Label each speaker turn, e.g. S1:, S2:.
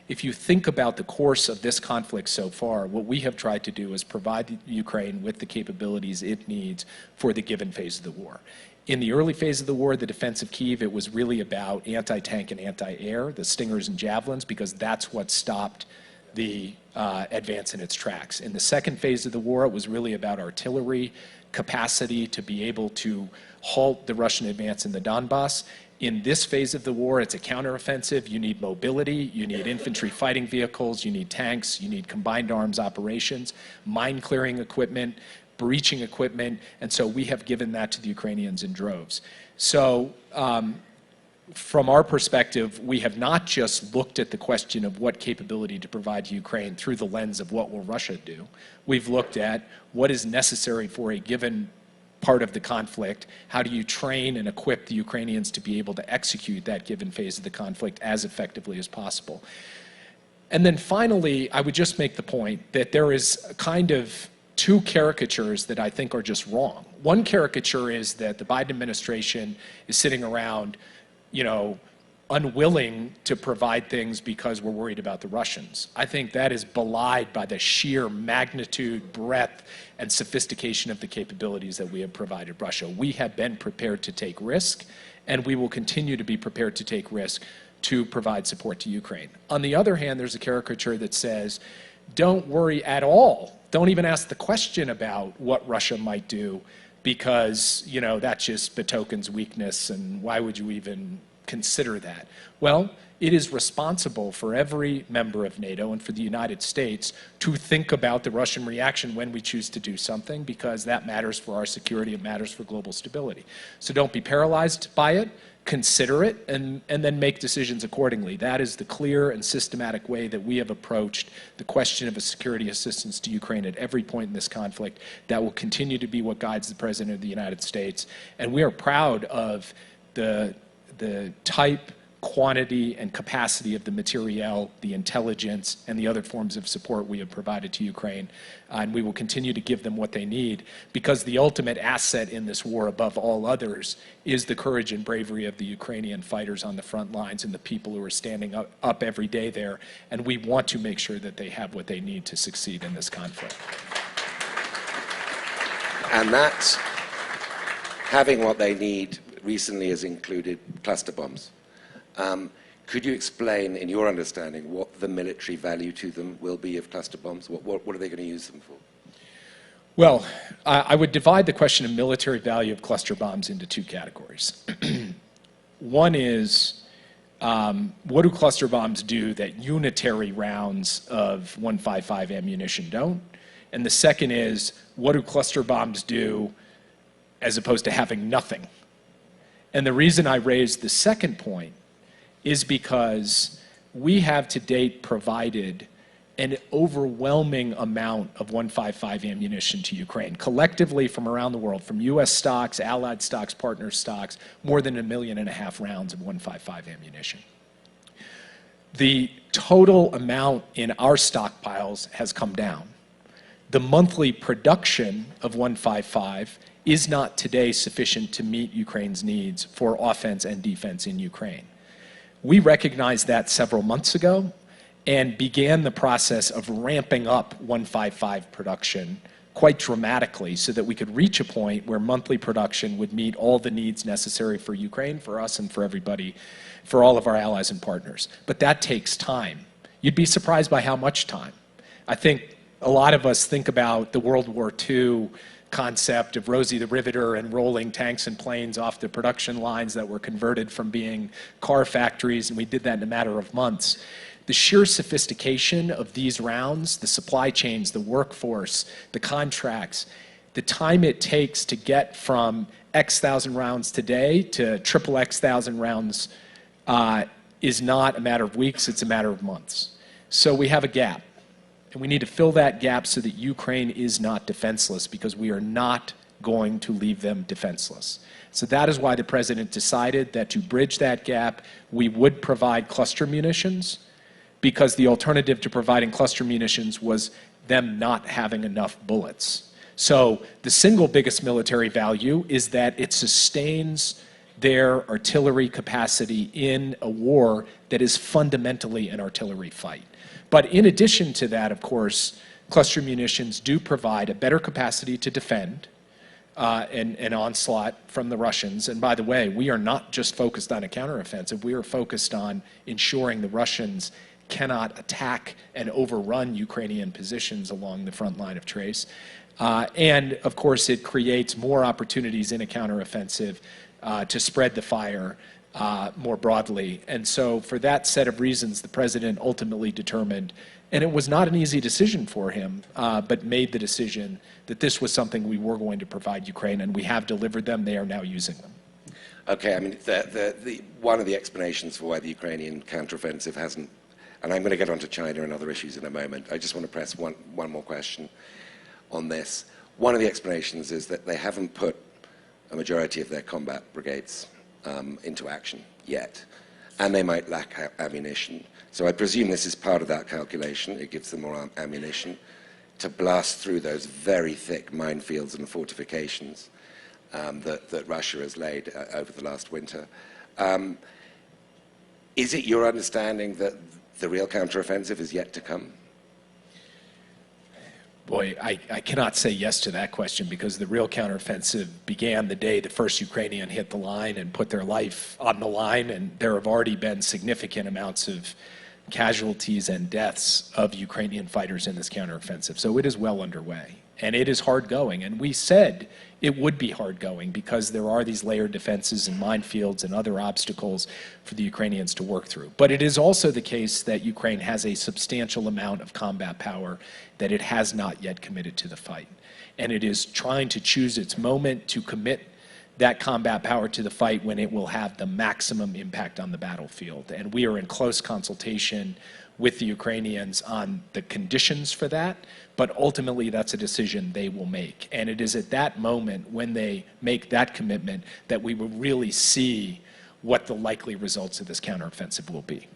S1: if you think about the course of this conflict so far, what we have tried to do is provide Ukraine with the capabilities it needs for the given phase of the war. In the early phase of the war, the defense of Kyiv, it was really about anti-tank and anti-air, the Stingers and Javelins, because that's what stopped the advance in its tracks. In the second phase of the war, it was really about artillery capacity to be able to halt the Russian advance in the Donbass. In this phase of the war, it's a counteroffensive. You need mobility, you need infantry fighting vehicles, you need tanks, you need combined arms operations, mine clearing equipment, breaching equipment, and so we have given that to the Ukrainians in droves. So from our perspective, we have not just looked at the question of what capability to provide to Ukraine through the lens of what will Russia do. We've looked at what is necessary for a given part of the conflict. How do you train and equip the Ukrainians to be able to execute that given phase of the conflict as effectively as possible? And then finally, I would just make the point that there is kind of two caricatures that I think are just wrong. One caricature is that the Biden administration is sitting around, unwilling to provide things because we're worried about the Russians. I think that is belied by the sheer magnitude, breadth, and sophistication of the capabilities that we have provided Russia. We have been prepared to take risk, and we will continue to be prepared to take risk to provide support to Ukraine. On the other hand, there's a caricature that says, don't worry at all. Don't even ask the question about what Russia might do, because that just betokens weakness, and why would you even consider that? Well, it is responsible for every member of NATO and for the United States to think about the Russian reaction when we choose to do something, because that matters for our security, it matters for global stability. So don't be paralyzed by it, consider it, and then make decisions accordingly. That is the clear and systematic way that we have approached the question of a security assistance to Ukraine at every point in this conflict. That will continue to be what guides the President of the United States. And we are proud of the type, quantity, and capacity of the materiel, the intelligence, and the other forms of support we have provided to Ukraine. And we will continue to give them what they need, because the ultimate asset in this war, above all others, is the courage and bravery of the Ukrainian fighters on the front lines and the people who are standing up every day there. And we want to make sure that they have what they need to succeed in this conflict.
S2: And that, having what they need, recently has included cluster bombs. Could you explain, in your understanding, what the military value to them will be of cluster bombs? What are they going to use them for?
S1: Well, I would divide the question of military value of cluster bombs into two categories. One is, what do cluster bombs do that unitary rounds of 155 ammunition don't? And the second is, what do cluster bombs do as opposed to having nothing? And the reason I raised the second point is because we have to date provided an overwhelming amount of 155 ammunition to Ukraine, collectively from around the world, from US stocks, allied stocks, partner stocks, more than 1.5 million rounds of 155 ammunition. The total amount in our stockpiles has come down. The monthly production of 155 is not today sufficient to meet Ukraine's needs for offense and defense in Ukraine. We recognized that several months ago and began the process of ramping up 155 production quite dramatically so that we could reach a point where monthly production would meet all the needs necessary for Ukraine, for us, and for everybody, for all of our allies and partners. But that takes time. You'd be surprised by how much time. I think a lot of us think about the World War II concept of Rosie the Riveter and rolling tanks and planes off the production lines that were converted from being car factories, and we did that in a matter of months. The sheer sophistication of these rounds, the supply chains, the workforce, the contracts, the time it takes to get from X thousand rounds today to triple X thousand rounds is not a matter of weeks, it's a matter of months. So we have a gap. And we need to fill that gap so that Ukraine is not defenseless, because we are not going to leave them defenseless. So that is why the President decided that to bridge that gap, we would provide cluster munitions, because the alternative to providing cluster munitions was them not having enough bullets. So the single biggest military value is that it sustains their artillery capacity in a war that is fundamentally an artillery fight. But in addition to that, of course, cluster munitions do provide a better capacity to defend an onslaught from the Russians. And by the way, we are not just focused on a counteroffensive. We are focused on ensuring the Russians cannot attack and overrun Ukrainian positions along the front line of Trace. And of course, it creates more opportunities in a counteroffensive to spread the fire more broadly. And so for that set of reasons, the president ultimately determined, and it was not an easy decision for him, but made the decision that this was something we were going to provide Ukraine, and we have delivered them. They are now using them.
S2: Okay, I mean, one of the explanations for why the Ukrainian counteroffensive hasn't, and I'm going to get onto China and other issues in a moment. I just want to press one more question on this. One of the explanations is that they haven't put a majority of their combat brigades into action yet, and they might lack ammunition. So I presume this is part of that calculation. It gives them more ammunition to blast through those very thick minefields and fortifications that Russia has laid over the last winter. Is it your understanding that the real counteroffensive is yet to come?
S1: Boy, I cannot say yes to that question, because the real counteroffensive began the day the first Ukrainian hit the line and put their life on the line, and there have already been significant amounts of casualties and deaths of Ukrainian fighters in this counteroffensive. So it is well underway, and it is hard going. And we said it would be hard going because there are these layered defenses and minefields and other obstacles for the Ukrainians to work through. But it is also the case that Ukraine has a substantial amount of combat power that it has not yet committed to the fight. And it is trying to choose its moment to commit that combat power to the fight when it will have the maximum impact on the battlefield. And we are in close consultation with the Ukrainians on the conditions for that, but ultimately that's a decision they will make. And it is at that moment, when they make that commitment, that we will really see what the likely results of this counteroffensive will be.